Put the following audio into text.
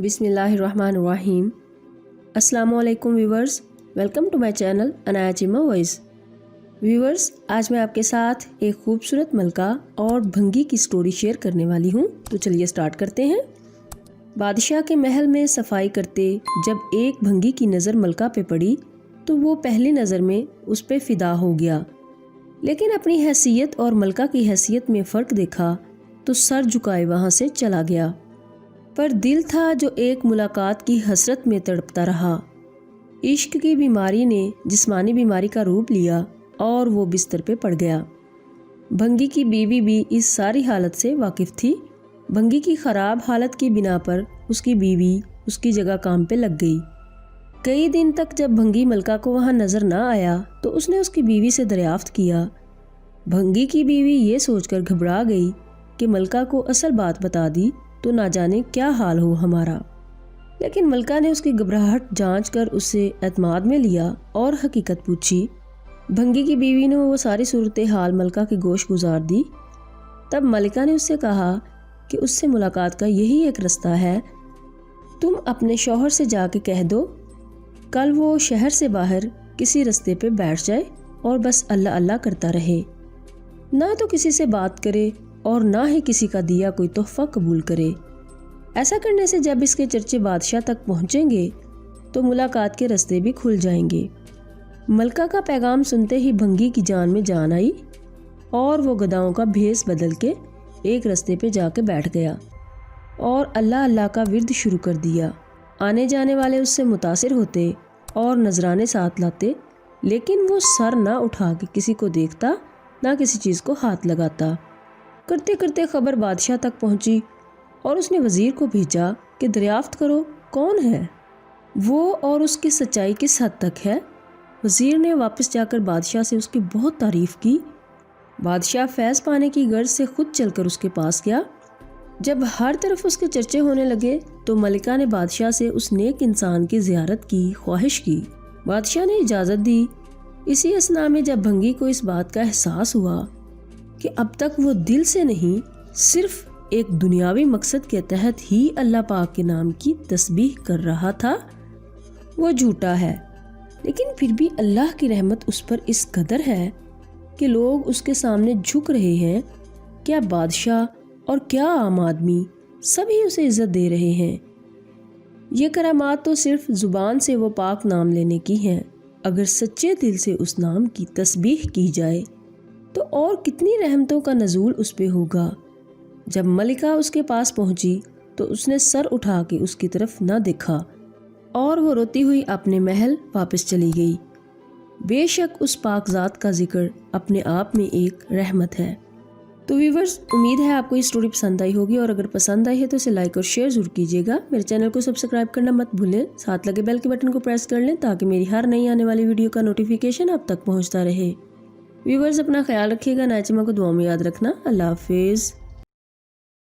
बिस्मिल्लाहिर्रहमानिर्रहीम। अस्सलामुअलैकुम viewers, welcome to my channel Anaya Cheema voice. Viewers, आज मैं आपके साथ एक खूबसूरत मलका और भंगी की स्टोरी शेयर करने वाली हूँ। तो चलिए स्टार्ट करते हैं। बादशाह के महल में सफाई करते जब एक भंगी की नज़र मलका पे पड़ी तो वो पहली नज़र में उस पे फिदा हो गया, लेकिन अपनी हैसियत और मलका की हैसियत में फ़र्क देखा तो सर झुकाए वहाँ से चला गया। पर दिल था जो एक मुलाकात की हसरत में तड़पता रहा। इश्क की बीमारी ने जिस्मानी बीमारी का रूप लिया और वो बिस्तर पे पड़ गया। भंगी की बीवी भी इस सारी हालत से वाकिफ़ थी। भंगी की ख़राब हालत की बिना पर उसकी बीवी उसकी जगह काम पे लग गई। कई दिन तक जब भंगी मलका को वहाँ नज़र ना आया तो उसने उसकी बीवी से दरियाफ्त किया। भंगी की बीवी ये सोचकर घबरा गई कि मलका को असल बात बता दी तो ना जाने क्या हाल हो हमारा। लेकिन मलका ने उसकी घबराहट जांच कर उससे एतमाद में लिया और हकीकत पूछी। भंगी की बीवी ने वो सारी सूरत हाल मलका की गोश गुजार दी। तब मलिका ने उससे कहा कि उससे मुलाकात का यही एक रास्ता है। तुम अपने शौहर से जाके कह दो कल वो शहर से बाहर किसी रास्ते पे बैठ जाए और बस अल्लाह अल्लाह करता रहे, ना तो किसी से बात करे और ना ही किसी का दिया कोई तोहफा कबूल करे। ऐसा करने से जब इसके चर्चे बादशाह तक पहुंचेंगे तो मुलाकात के रास्ते भी खुल जाएंगे। मलका का पैगाम सुनते ही भंगी की जान में जान आई और वो गधाओं का भेस बदल के एक रास्ते पे जाके बैठ गया और अल्लाह अल्लाह का विर्द शुरू कर दिया। आने जाने वाले उससे मुतासिर होते और नजराने साथ लाते, लेकिन वो सर ना उठा के किसी को देखता ना किसी चीज़ को हाथ लगाता। करते करते खबर बादशाह तक पहुंची और उसने वज़ीर को भेजा कि दरियाफ्त करो कौन है वो और उसकी सच्चाई किस हद तक है। वज़ीर ने वापस जाकर बादशाह से उसकी बहुत तारीफ़ की। बादशाह फैज़ पाने की गर्ज से खुद चलकर उसके पास गया। जब हर तरफ उसके चर्चे होने लगे तो मलिका ने बादशाह से उस नेक इंसान की ज़ियारत की ख्वाहिश की। बादशाह ने इजाज़त दी। इसी असना में जब भंगी को इस बात का एहसास हुआ कि अब तक वो दिल से नहीं सिर्फ एक दुनियावी मकसद के तहत ही अल्लाह पाक के नाम की तस्बीह कर रहा था, वो झूठा है, लेकिन फिर भी अल्लाह की रहमत उस पर इस कदर है कि लोग उसके सामने झुक रहे हैं। क्या बादशाह और क्या आम आदमी सभी उसे इज्जत दे रहे हैं। ये करामात तो सिर्फ ज़ुबान से वो पाक नाम लेने की हैं। अगर सच्चे दिल से उस नाम की तस्बीह की जाए तो और कितनी रहमतों का नज़ूल उस पे होगा। जब मलिका उसके पास पहुंची तो उसने सर उठा के उसकी तरफ न देखा और वो रोती हुई अपने महल वापस चली गई। बेशक उस पाकज़ात का जिक्र अपने आप में एक रहमत है। तो व्यूवर्स, उम्मीद है आपको ये स्टोरी पसंद आई होगी और अगर पसंद आई है तो इसे लाइक और शेयर ज़रूर कीजिएगा। मेरे चैनल को सब्सक्राइब करना मत भूलें, साथ लगे बेल के बटन को प्रेस कर लें ताकि मेरी हर नई आने वाली वीडियो का नोटिफिकेशन आप तक पहुँचता रहे। व्यूवर्स, अपना ख्याल रखिएगा। अनाया चीमा को दुआ में याद रखना। अल्लाह हाफिज़।